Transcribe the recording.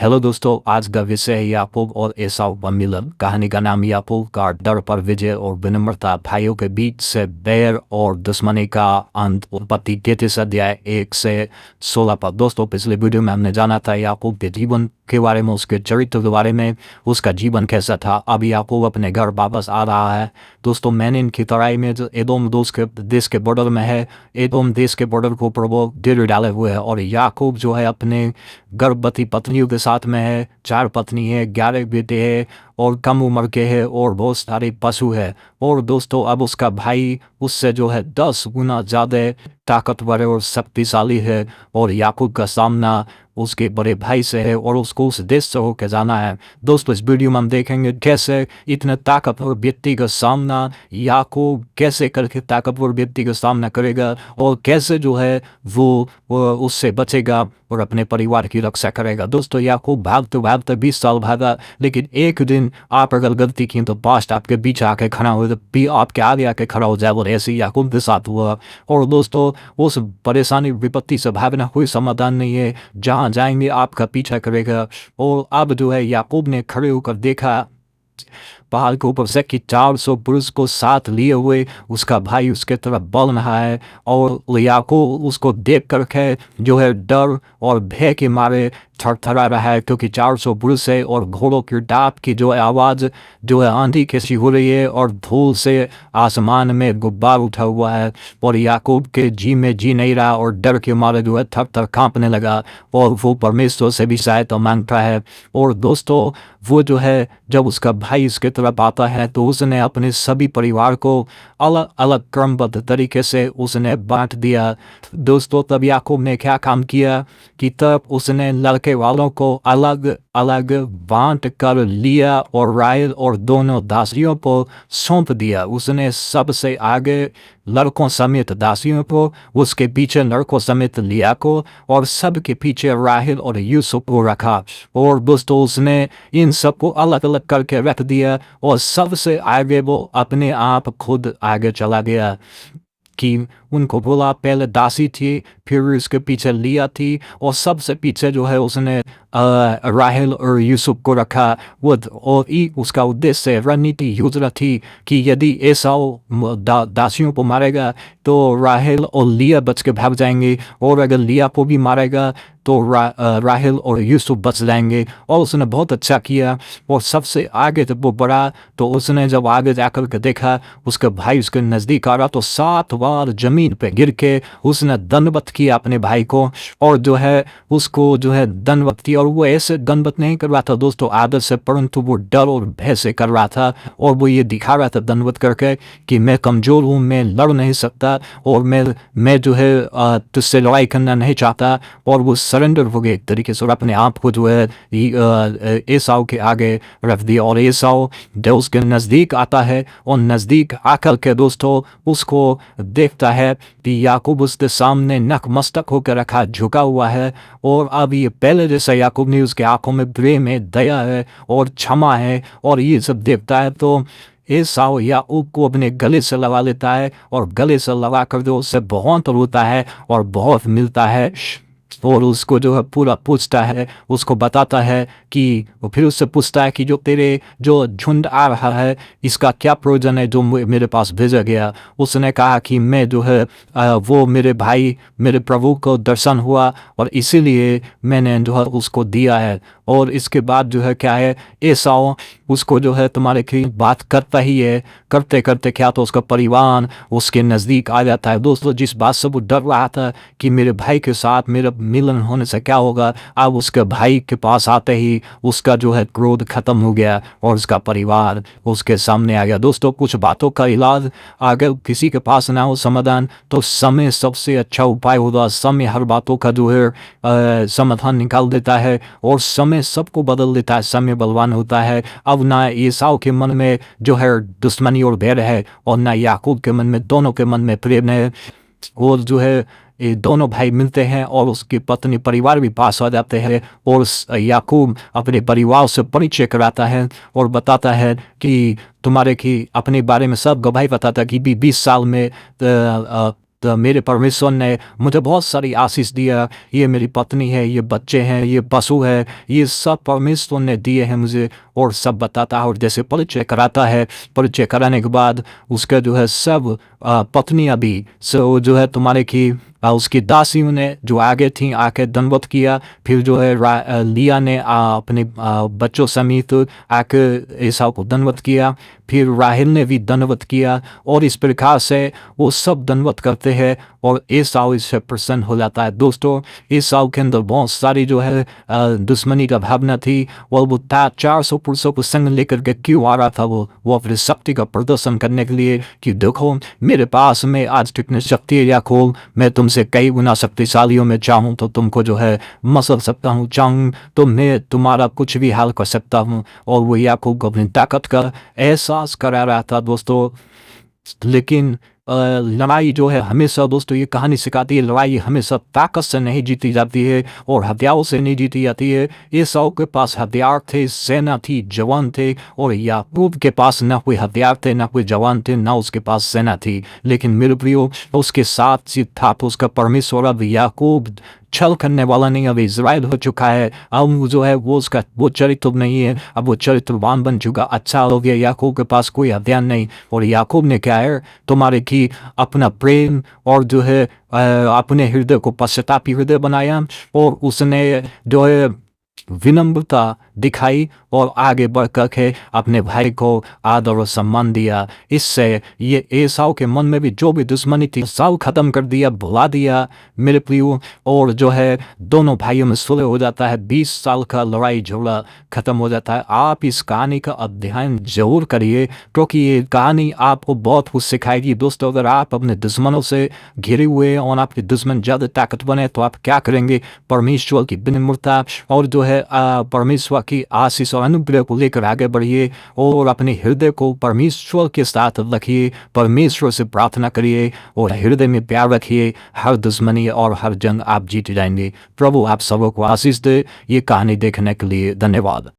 Hello दोस्तों, आज का विषय है याकूब और एसाव का मिलन। कहानी का नाम याकूब का डर पर विजय और विनम्रता, भाइयों के बीच से बैर और दुश्मनी का अंत। उत्पत्ति 33 अध्याय 1 से 16 पर। दोस्तों, पिछले वीडियो में हमने जाना था याकूब के जीवन के बारे में, उसके चरित्र के बारे में, उसका जीवन कैसा था। अब याकूब अपने घर वापस आ रहा है। दोस्तों, मैंने इनकी तराई में जो एदोम देश के बॉर्डर में है, एदोम देश के बॉर्डर को प्रभु डेरे डाले हुए है। और याकूब जो है अपने गर्भवती पत्नियों के साथ में है। 4 पत्नी है, 11 बेटे है और कम उम्र के है और बहुत सारे पशु है। और दोस्तों, अब उसका भाई उससे जो है 10 गुना ज़्यादा ताकतवर है और शक्तिशाली है। और याकूब का सामना उसके बड़े भाई से है और उसको उस देश से होकर जाना है। दोस्तों, इस वीडियो में हम देखेंगे कैसे इतने ताकतवर व्यक्ति का सामना याकूब कैसे करके ताकतवर व्यक्ति का सामना करेगा और कैसे जो है वो उससे बचेगा और अपने परिवार की रक्षा करेगा। दोस्तों, याकूब भागते भागते 20 साल भागा, लेकिन एक दिन आप अगर गलती की तो पास्ट आपके बीच आके खड़ा हो, तो भी आपके आगे आके खड़ा हो जाए। और ऐसे ही याकूब के साथ हुआ। और दोस्तों, उस परेशानी विपत्ति से भागना कोई समाधान नहीं है। जहाँ जाएंगे आपका पीछा करेगा। और अब जो है याकूब ने खड़े होकर देखा पहाड़ के ऊपर से कि 400 पुरुष को साथ लिए हुए उसका भाई उसके तरफ बढ़ रहा है। और याकूब उसको देख करके जो है डर और भय के मारे थरथरा रहा है, क्योंकि 400 पुरुष है और घोड़ों की डाप की जो है आवाज़ जो है आंधी कैसी हो रही है और धूल से आसमान में गुब्बार उठा हुआ है। और याकूब के जी में जी नहीं रहा और डर के मारे जो है थर थर काँपने लगा और वो परमेश्वर से भी सहायता मांगता है। और दोस्तों, वो जो है जब उसका भाई उसके तरफ आता है तो उसने अपने सभी परिवार को अलग अलग क्रमबद्ध तरीके से उसने बांट दिया। दोस्तों, तब याकूब ने क्या काम किया कि तब उसने लड़के वालों को अलग अलग बांट कर लिया और राहेल और दोनों दासियों को सौंप दिया। उसने सबसे आगे लड़कों समेत दासियों को, उसके पीछे लड़कों समेत लिया को और सबके पीछे राहेल और यूसुफ को रखा। और दोस्तों, उसने इन सबको अलग अलग करके रख दिया और सबसे आगे वो अपने आप खुद आगे चला गया। कि उनको बोला, पहले दासी थी, फिर उसके पीछे लिया थी और सबसे पीछे जो है उसने राहेल और यूसुफ को रखा। वो और उसका उद्देश्य रणनीति योजना थी कि यदि एसाव दासियों को मारेगा तो राहेल और लिया बच के भाग जाएंगे, और अगर लिया को भी मारेगा तो राहेल और यूसुफ बच जाएंगे। और उसने बहुत अच्छा किया। और सबसे आगे जब वो बढ़ा तो उसने जब आगे जाकर के देखा उसका भाई उसके नज़दीक आ रहा तो 7 बार जमीन पे गिर के उसने दंडवत किया अपने भाई को। और जो है उसको जो है दंडवत किया। और वो ऐसे दंडवत नहीं कर रहा था दोस्तों आदत से, परंतु वो डर और भय से कर रहा था। और वो ये दिखा रहा था दंडवत करके कि मैं कमज़ोर हूँ, मैं लड़ नहीं सकता और मैं जो है तुझसे लड़ाई करना नहीं चाहता। और वो सरेंडर हो गए एक तरीके से और अपने आप को जो है एसाव के आगे रख दिया। और एसाव जो उसके नज़दीक आता है और नज़दीक आकर के दोस्तों उसको देखता है कि याकूब उसके सामने नतमस्तक होकर रखा, झुका हुआ है। और अब ये पहले जैसा याकूब ने उसके आंखों में प्रेम है, दया है और क्षमा है। और ये सब देखता है तो एसाव याकूब को अपने गले से लगा लेता है और गले से लगा कर जो उससे बहुत रोता है और बहुत मिलता है। और उसको जो है पूरा पूछता है, उसको बताता है कि फिर उससे पूछता है कि जो तेरे जो झुंड आ रहा है इसका क्या प्रयोजन है जो मेरे पास भेजा गया। उसने कहा कि मैं जो है वो मेरे भाई मेरे प्रभु को दर्शन हुआ और इसीलिए मैंने जो है उसको दिया है। और इसके बाद जो है क्या है, एसाव उसको जो है तुम्हारे की बात करता ही है, करते करते क्या तो उसका परिवार उसके नज़दीक आ जाता है। दोस्तों, जिस बात से वो डर रहा था कि मेरे भाई के साथ मेरा मिलन होने से क्या होगा, अब उसके भाई के पास आते ही उसका जो है क्रोध खत्म हो गया और उसका परिवार उसके सामने आ गया। दोस्तों, कुछ बातों का इलाज अगर किसी के पास ना हो समाधान तो समय सबसे अच्छा उपाय होता। समय हर बातों का जो है समाधान निकाल देता है और समय सबको बदल देता है। समय बलवान होता है। अब ना एसाव के मन में जो है दुश्मनी और बैर है और ना याकूब के मन में, दोनों के मन में प्रेम है। और जो है ये दोनों भाई मिलते हैं और उसकी पत्नी परिवार भी पास आ जाते हैं। और याकूब अपने परिवार से परिचय कराता है और बताता है कि तुम्हारे की अपने बारे में सब गवाही बताता है कि 20 साल में तो मेरे परमेश्वर ने मुझे बहुत सारी आशीष दिया, ये मेरी पत्नी है, ये बच्चे हैं, ये पशु है, ये सब परमेश्वर ने दिए हैं मुझे, और सब बताता है। और जैसे परिचय कराता है, परिचय कराने के बाद उसका जो है सब पत्नियां भी सो जो है तुम्हारे की उसकी दासियों ने जो आगे थी आके दंडवत किया। फिर जो है लिया ने अपने बच्चों समेत आके एसाव को दंडवत किया। फिर राहेल ने भी दंडवत किया, और इस प्रकार से वो सब दंडवत करते हैं और एसाव इससे प्रसन्न हो जाता है। दोस्तों, एसाव के अंदर बहुत सारी जो है दुश्मनी का भावना थी। वो 400 पुरुषों को संग लेकर के क्यों आ रहा था? वो अपनी शक्ति का प्रदर्शन करने के लिए कि देखो मेरे पास में आज कितनी शक्ति है याकूब, मैं तुमसे कई गुना शक्तिशालियों में चाहूँ तो तुमको जो है मसल सकता हूँ, चाहूँ तो मैं तुम्हारा कुछ भी हाल कर सकता हूँ। और वो याकूब को अपनी ताकत का एहसास करा रहा था दोस्तों। लेकिन लड़ाई जो है हमेशा दोस्तों, ये कहानी सिखाती है, लड़ाई हमेशा ताकत से नहीं जीती जाती है और हथियारों से नहीं जीती जाती है। एसाव के पास हथियार थे, सेना थी, जवान थे, और याकूब के पास ना कोई हथियार थे, ना कोई जवान थे, ना उसके पास सेना थी। लेकिन मेरे प्रियो, उसके साथ था तो उसका परमेश्वर। अब याकूब छल करने वाला नहीं, अब इज़राइल हो चुका है। अब जो है वो उसका वो चरित्र नहीं है, अब वो चरित्रवान बन चुका, अच्छा हो गया। याकूब के पास कोई हथियार नहीं, और याकूब ने क्या है तुम्हारे की अपना प्रेम और जो है अपने हृदय को पश्चातापी हृदय बनाया, और उसने जो है विनम्रता दिखाई और आगे बढ़ कर के अपने भाई को आदर और सम्मान दिया। इससे ये एसाव के मन में भी जो भी दुश्मनी थी सब खत्म कर दिया, भुला दिया मेरे प्रियो। और जो है दोनों भाइयों में सुलह हो जाता है, 20 साल का लड़ाई झगड़ा खत्म हो जाता है। आप इस कहानी का अध्ययन जरूर करिए, क्योंकि ये कहानी आपको बहुत कुछ सिखाएगी। दोस्तों, अगर आप अपने दुश्मनों से घिरे हुए और आपके दुश्मन ज़्यादा ताकतवर हैं तो आप क्या करेंगे? परमेश्वर की विनम्रता और जो है परमेश्वर की आशीष और अनुग्रह को लेकर आगे बढ़िए, और अपने हृदय को परमेश्वर के साथ रखिए, परमेश्वर से प्रार्थना करिए और हृदय में प्यार रखिए। हर दुश्मनी और हर जंग आप जीत जाएंगे। प्रभु आप सबों को आशीष दे। ये कहानी देखने के लिए धन्यवाद।